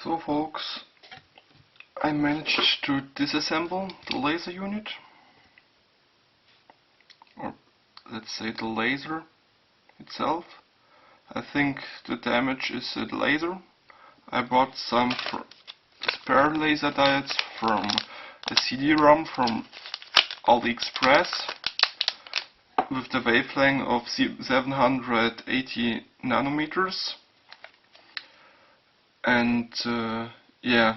So folks, I managed to disassemble the laser unit, or let's say the laser itself. I think the damage is the laser. I bought some spare laser diodes from a CD-ROM from AliExpress with the wavelength of 780 nanometers. And yeah,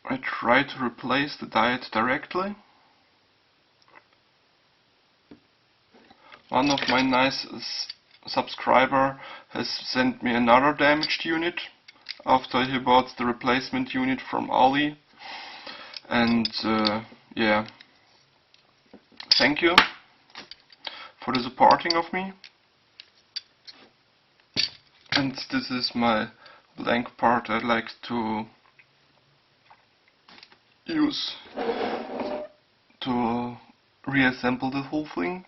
I tried to replace the diode directly. One of my nice subscriber has sent me another damaged unit after he bought the replacement unit from Ali. And yeah, thank you for the supporting of me. And this is my blank part I'd like to use to reassemble the whole thing.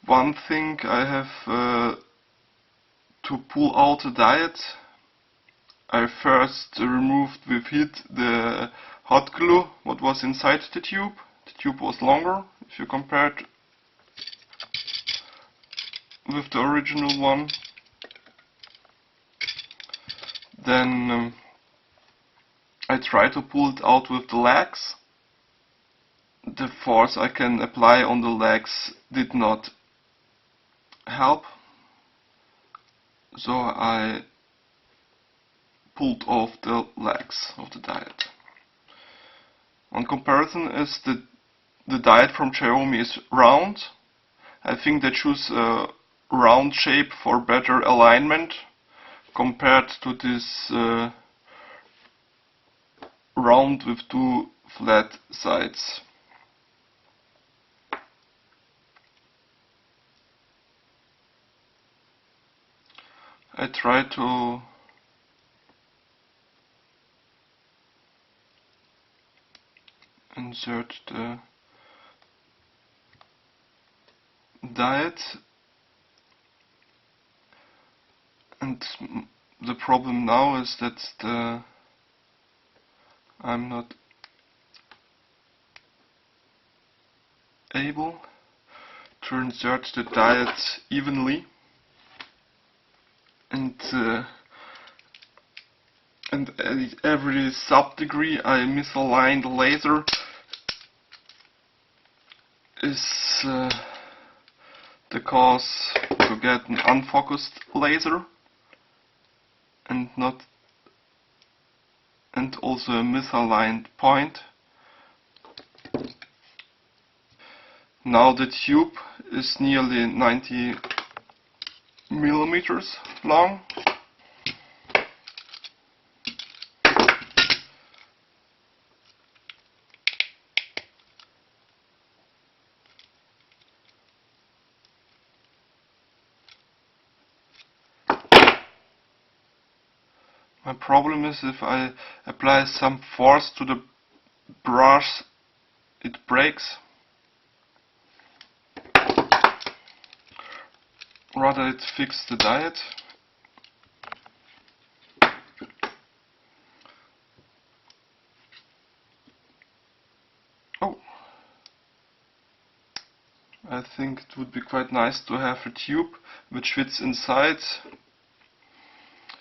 One thing I have to pull out the diode. I first removed with heat the hot glue what was inside the tube. The tube was longer if you compare it with the original one. Then I try to pull it out with the legs. The force I can apply on the legs did not help, so I pulled off the legs of the diode. On comparison is the diode from Xiaomi is round. I think they choose a round shape for better alignment compared to this round with two flat sides. I try to insert the diode, and the problem now is that I'm not able to insert the diode evenly, and at every sub-degree I misalign the laser is the cause to get an unfocused laser and also a misaligned point. Now the tube is nearly 90 millimeters long. My problem is if I apply some force to the brush, it breaks. Rather it fix the diode. Oh, I think it would be quite nice to have a tube which fits inside.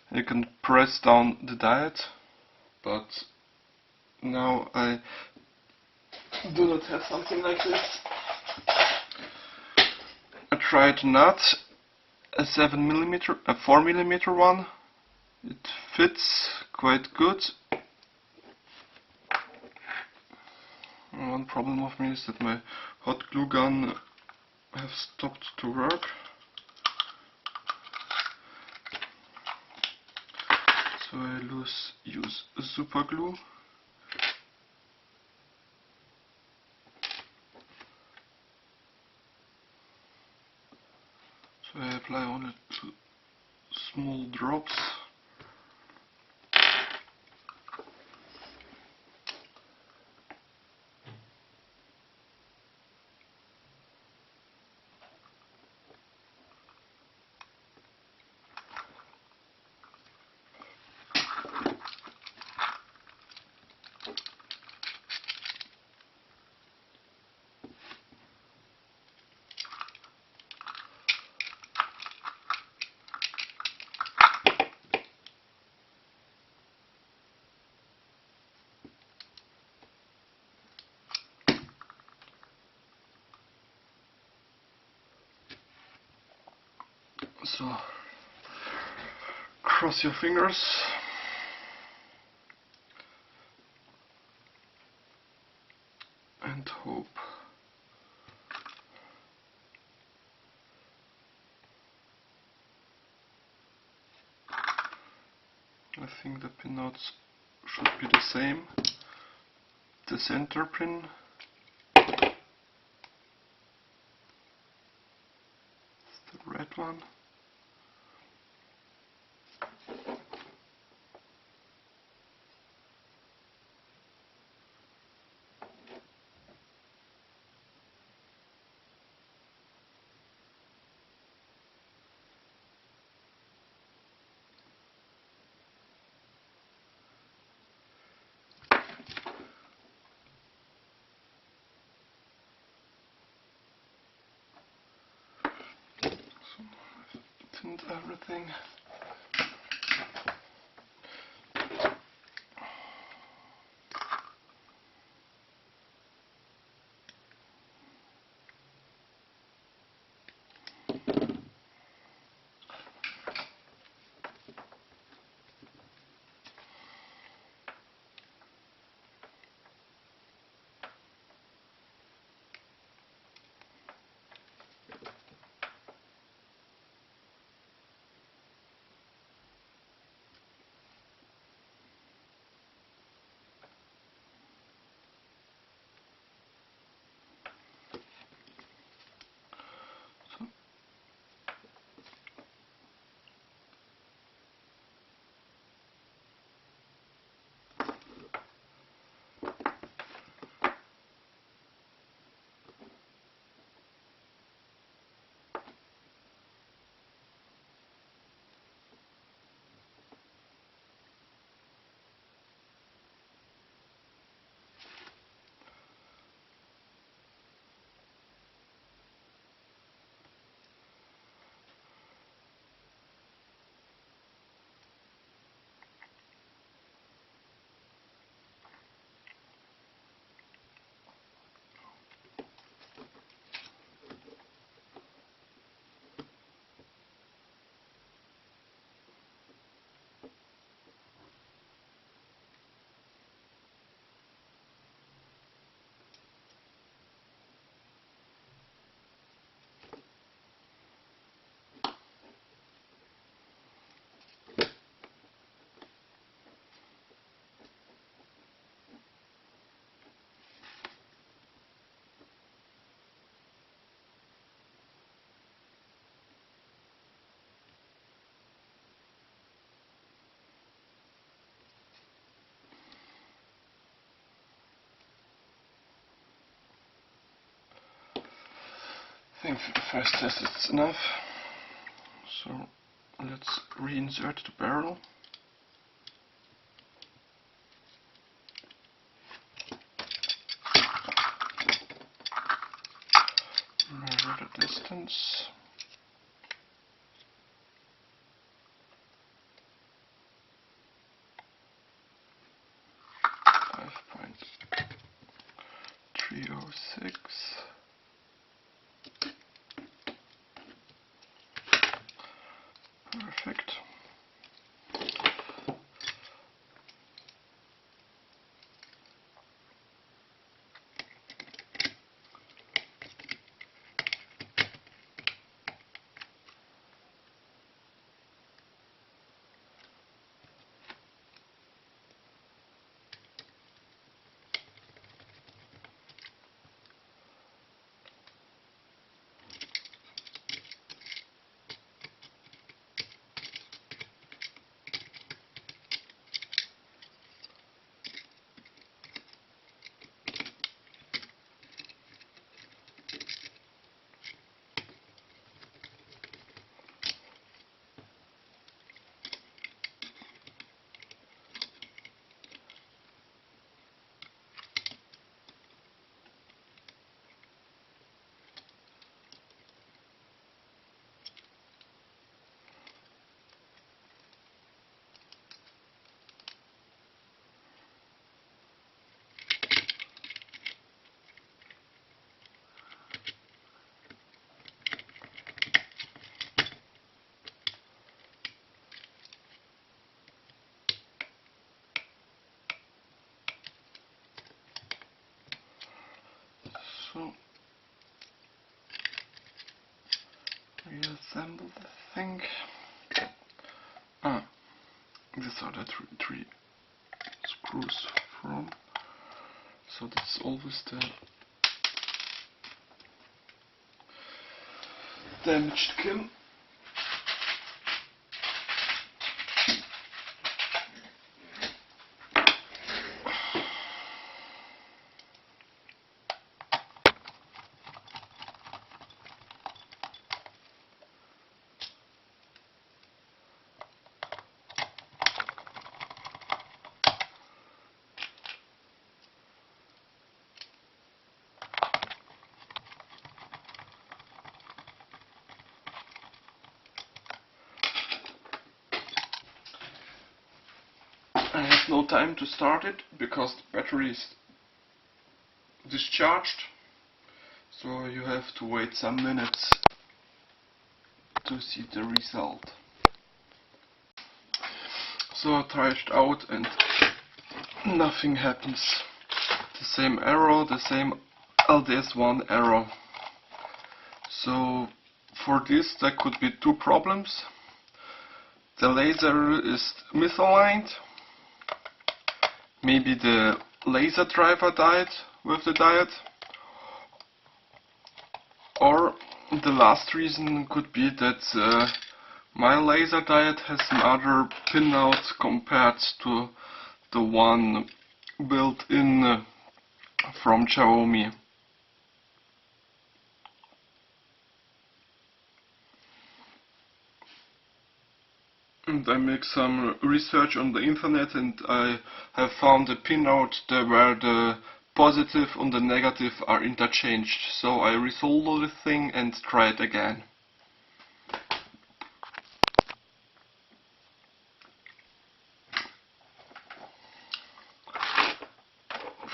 You can press down the diode, but now I do not have something like this. I tried not a 7mm, a 4mm one. It fits quite good. One problem of me is that my hot glue gun has stopped to work. So I use super glue. So I apply only 2 small drops. So cross your fingers. And hope. I think the pin notes should be the same. The center pin. It's the red one. Tinned everything. I think for the first test it's enough. So let's reinsert the barrel. Measure the distance. .306. Perfect. to reassemble the thing. These are the three screws from. So that's always the damaged cam. I have no time to start it because the battery is discharged, so you have to wait some minutes to see the result. So I tried it out and nothing happens. The same error, the same LDS1 error. So for this there could be two problems. The laser is misaligned. Maybe the laser driver died with the diode, or the last reason could be that my laser diode has another pinout compared to the one built in from Xiaomi. And I make some research on the internet and I have found a pinout where the positive and the negative are interchanged. So I resolder the thing and try it again.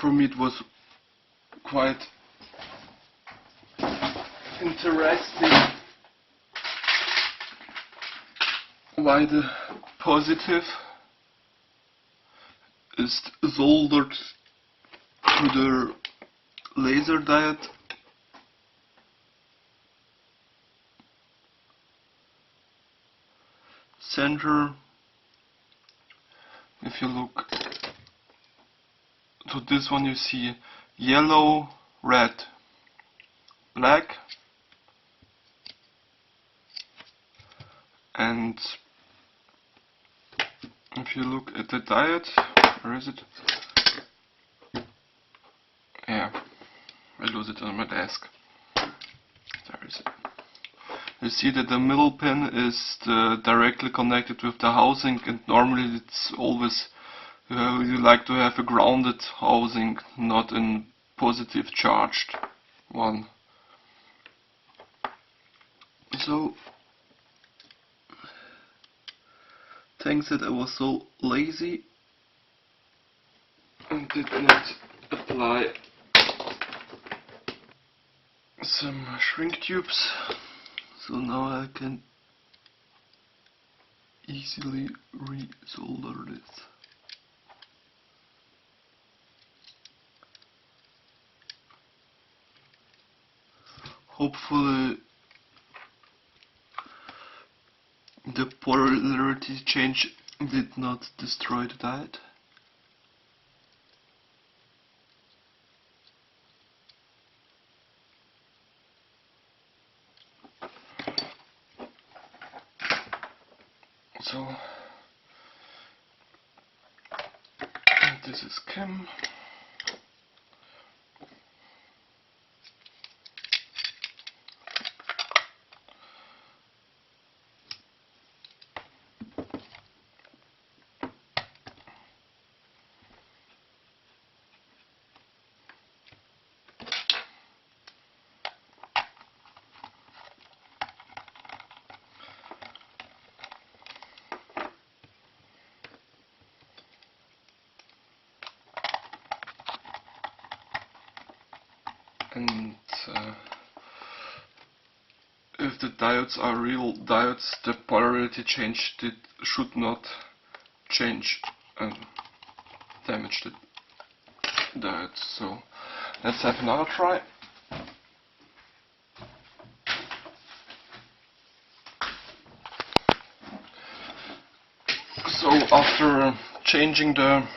For me it was quite interesting why the positive is soldered to the laser diode center. If you look to this one, you see yellow, red, black, and if you look at the diode, where is it? Yeah, I lose it on my desk. There is it. You see that the middle pin is directly connected with the housing, and normally it's always you like to have a grounded housing, not a positive charged one. So thanks that I was so lazy and did not apply some shrink tubes, so now I can easily resolder this. Hopefully the polarity change did not destroy the diode. So this is Kim. And if the diodes are real diodes, the polarity change should not change and damage the diodes. So let's have another try. So after changing the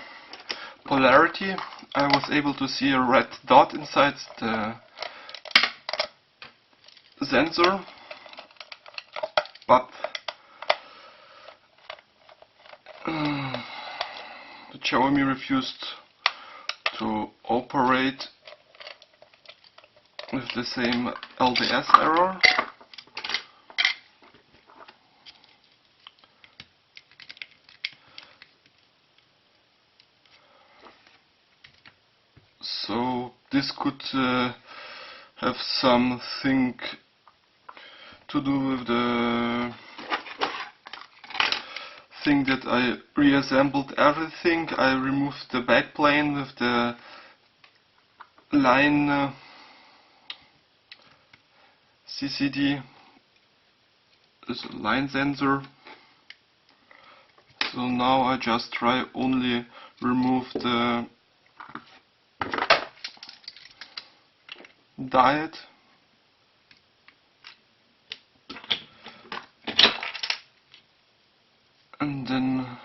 polarity, I was able to see a red dot inside the sensor, but the Xiaomi refused to operate with the same LDS error. So this could have something to do with the thing that I reassembled everything. I removed the backplane with the line CCD, this line sensor. So now I just try only remove the diode. And then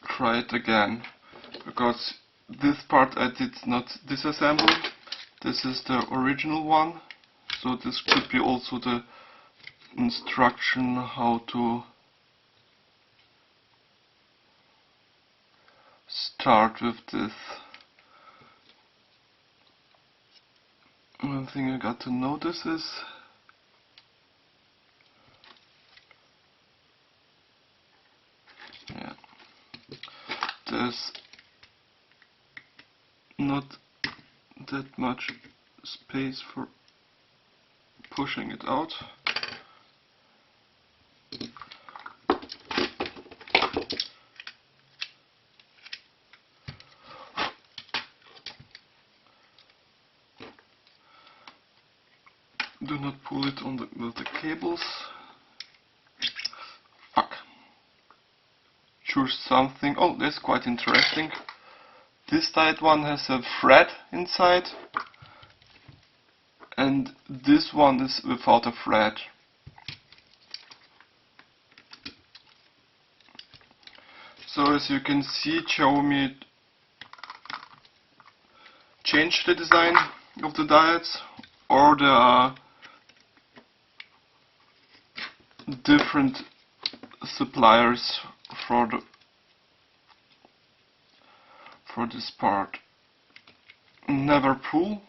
try it again, because this part I did not disassemble. This is the original one, so this could be also the instruction how to start with this. One thing I got to notice is there's not that much space for pushing it out. Do not pull it on with the cables. Fuck. Choose something. Oh, that's quite interesting. This diode one has a thread inside, and this one is without a thread. So as you can see, Xiaomi changed the design of the diodes, or there are different suppliers for this part. Never pull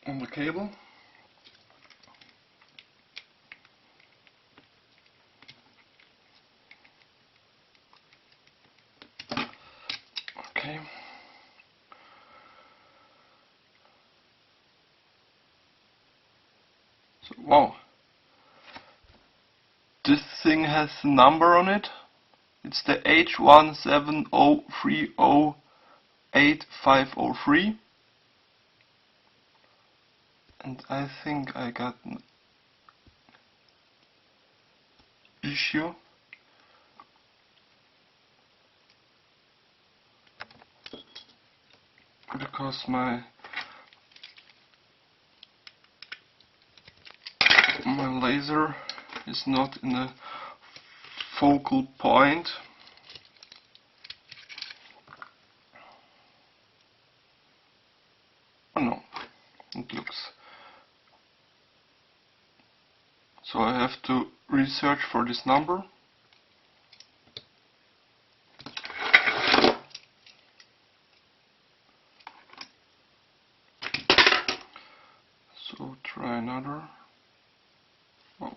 on the cable. Okay. So, wow. This thing has a number on it. It's the H170308503. And I think I got an issue. Because my laser is not in a focal point. Oh no, it looks. So I have to research for this number. So try another. Oh.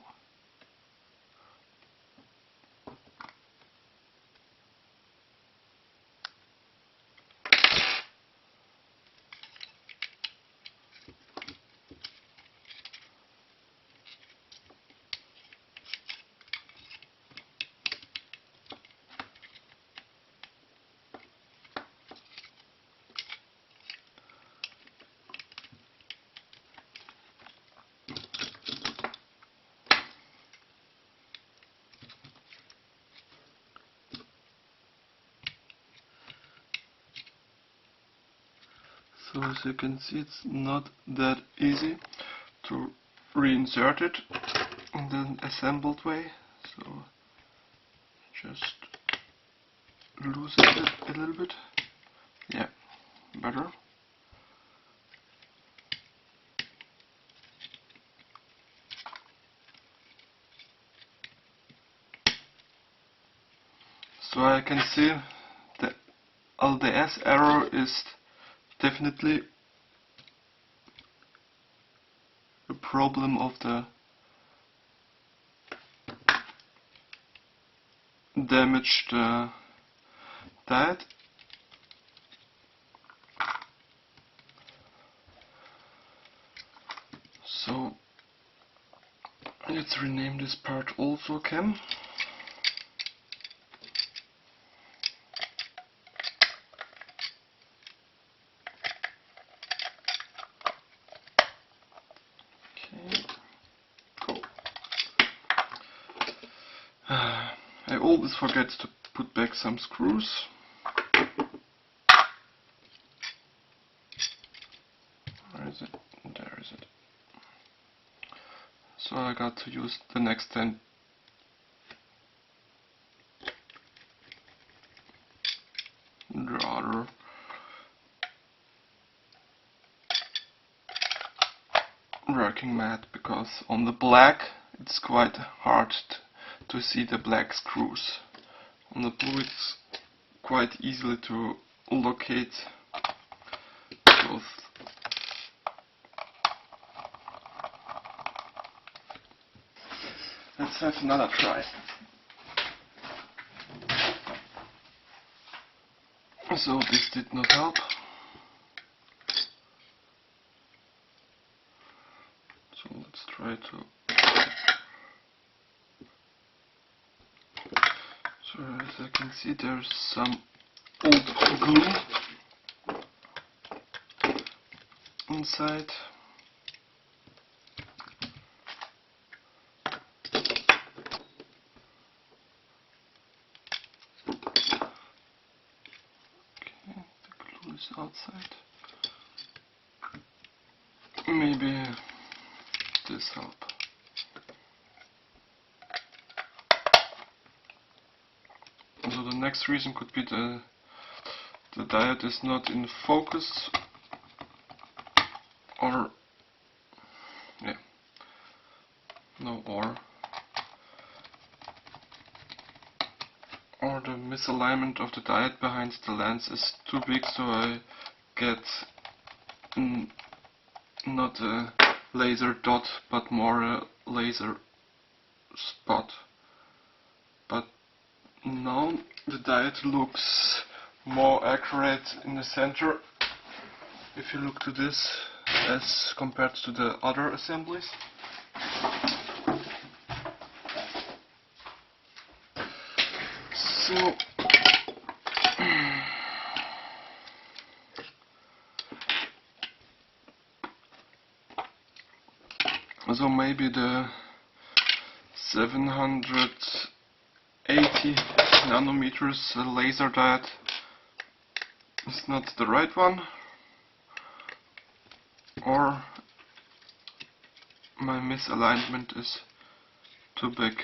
So as you can see, it's not that easy to reinsert it in the assembled way. So just loosen it a little bit. Yeah, better. So I can see the LDS error is definitely a problem of the damaged diode. So let's rename this part also chem. I always forget to put back some screws. Where is it? There is it. So I got to use the next 10 rather working mat, because on the black it's quite hard to see the black screws. On the blue it's quite easily to locate both. Let's have another try. So this did not help. So let's try to. So as I can see, there's some old glue inside. Outside. Maybe this help. So the next reason could be the diode is not in focus, or yeah, no, or the misalignment of the diode behind the lens is too big, so I get not a laser dot but more a laser spot. But now the diode looks more accurate in the center if you look to this as compared to the other assemblies. So maybe the 780 nanometers laser diode is not the right one, or my misalignment is too big.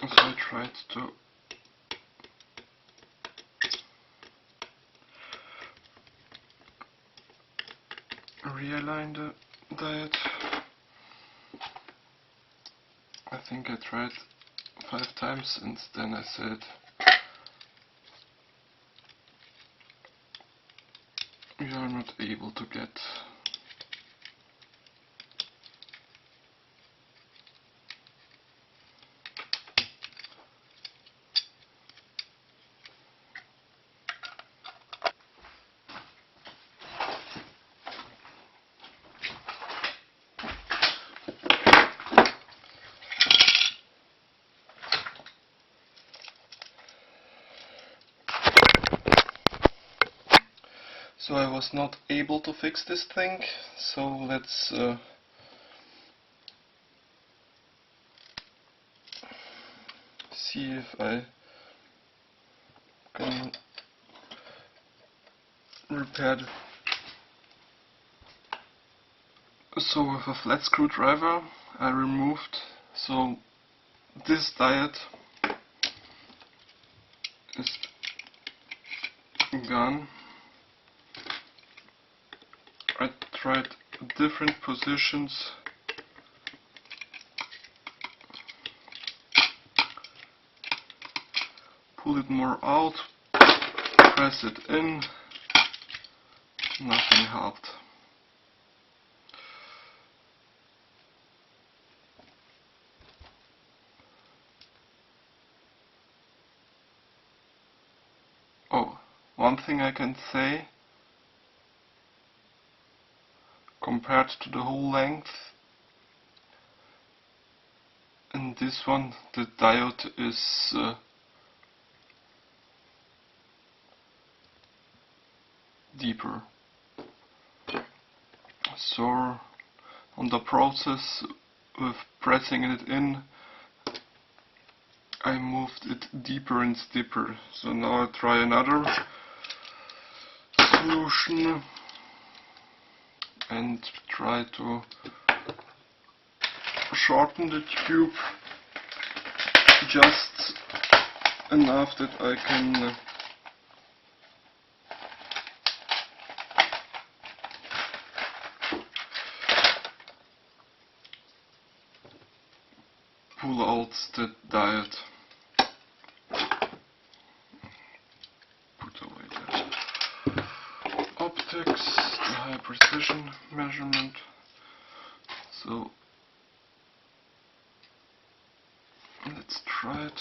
So I tried to realign the diode. I think I tried 5 times and then I said we are not able to get so I was not able to fix this thing, so let's see if I can repair it. So with a flat screwdriver I removed, so this diode is gone. I tried different positions, pull it more out, press it in, nothing helped. Oh, one thing I can say, compared to the whole length, in this one the diode is deeper. So on the process with pressing it in, I moved it deeper and deeper. So now I try another solution and try to shorten the tube just enough that I can pull out the diode. Put away the optics, the high precision measurement. So let's try it.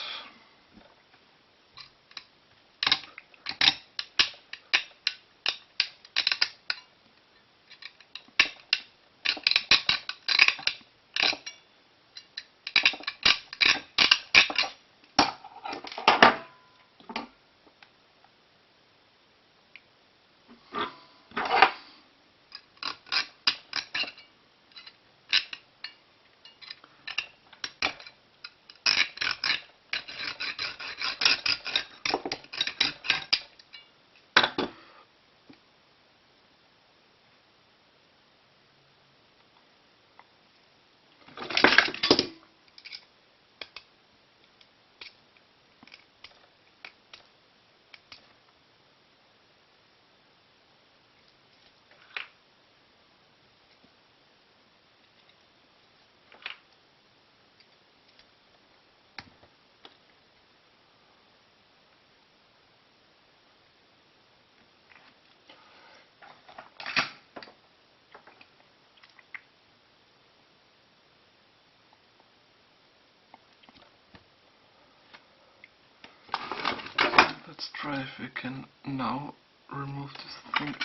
Let's try if we can now remove this thing.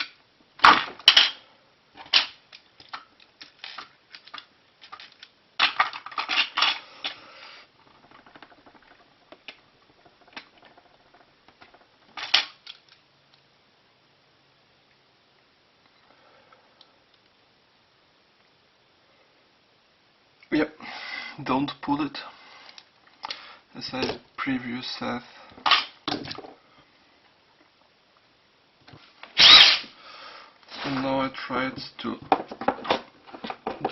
Yep, don't pull it, as I previously said. So now I tried to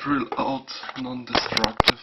drill out non-destructive.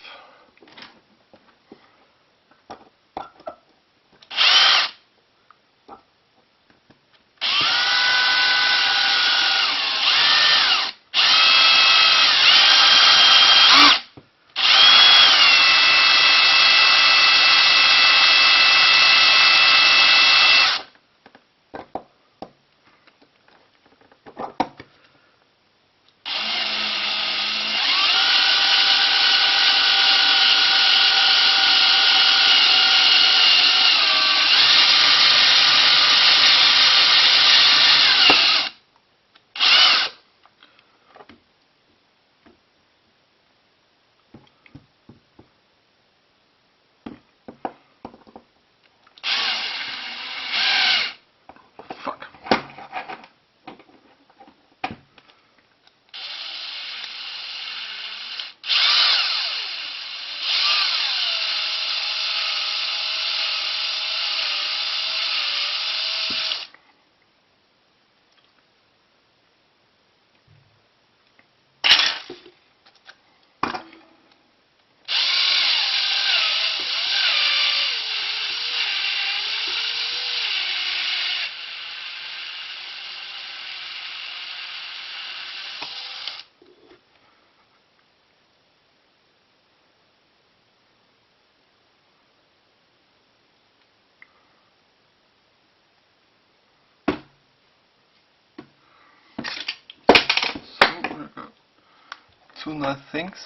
two nice things.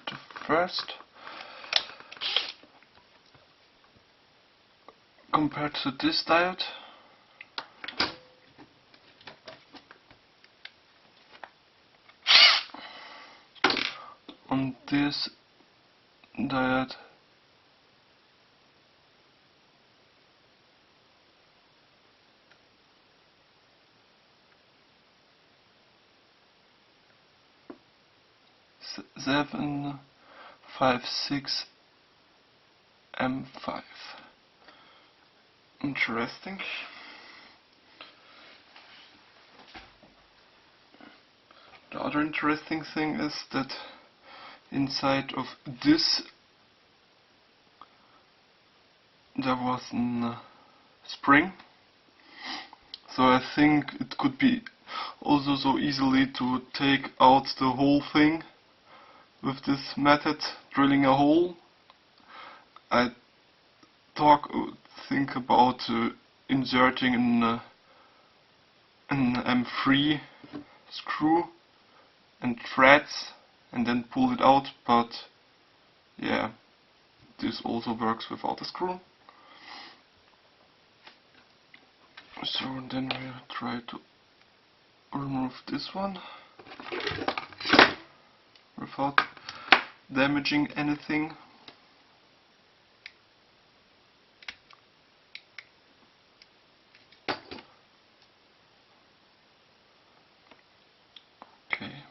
The first, compared to this diode, on this diode (756 M5). Interesting. The other interesting thing is that inside of this there was a spring, so I think it could be also so easily to take out the whole thing with this method, drilling a hole. I think about inserting an M3 screw and threads and then pull it out, but yeah, this also works without a screw. So then we'll try to remove this one without damaging anything. Okay.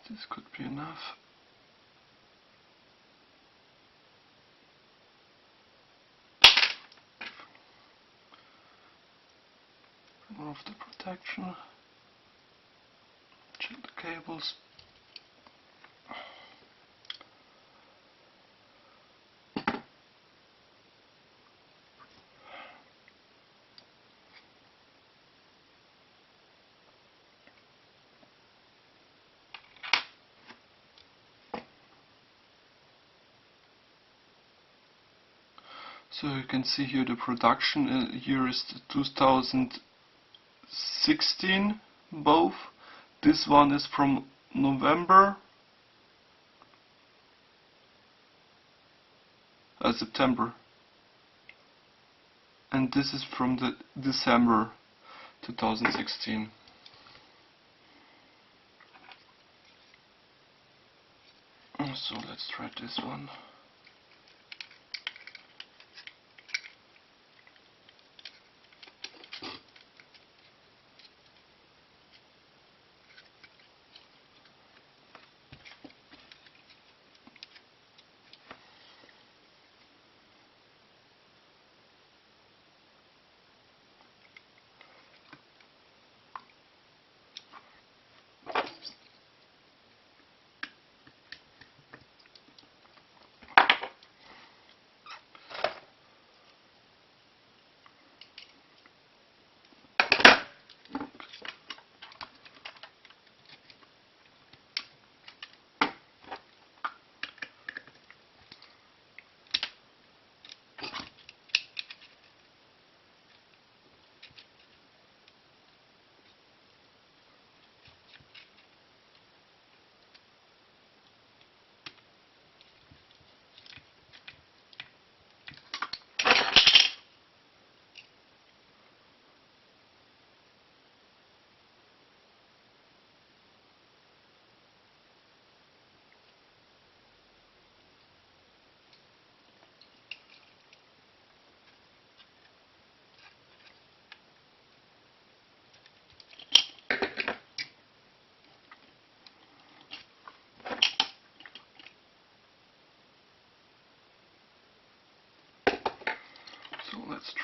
This could be enough. Remove the protection. Check the cables. So you can see here the production. Here is the 2016 both. This one is from November, September, and this is from the December 2016. So let's try this one.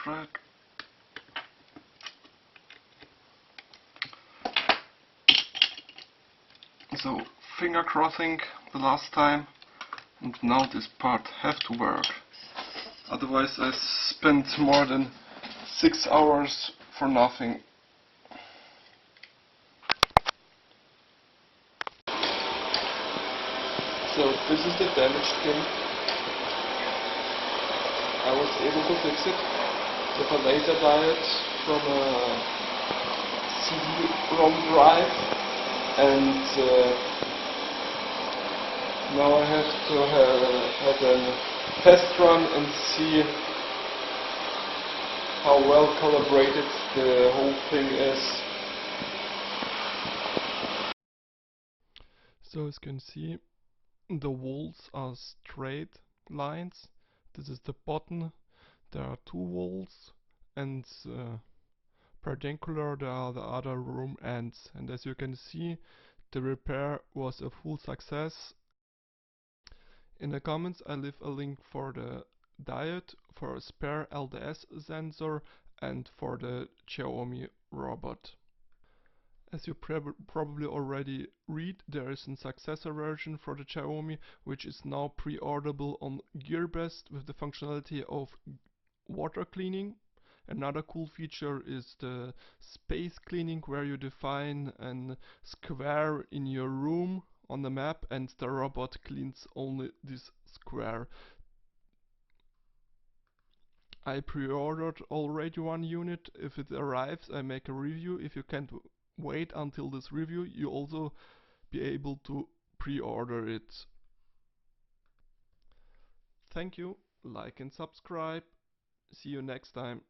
thread. So finger crossing the last time, and now this part have to work. Otherwise I spent more than 6 hours for nothing. So this is the damaged pin. I was able to fix it with a laser diode from a CD-ROM drive, and now I have to have a test run and see how well calibrated the whole thing is. So as you can see, the walls are straight lines. This is the bottom. There are 2 walls, and perpendicular there are the other room ends. And as you can see, the repair was a full success. In the comments I leave a link for the diode, for a spare LDS sensor, and for the Xiaomi robot. As you probably already read, there is a successor version for the Xiaomi, which is now pre-orderable on Gearbest with the functionality of water cleaning. Another cool feature is the space cleaning, where you define a square in your room on the map and the robot cleans only this square. I pre-ordered already 1 unit. If it arrives, I make a review. If you can't wait until this review, you also be able to pre-order it. Thank you, like and subscribe. See you next time.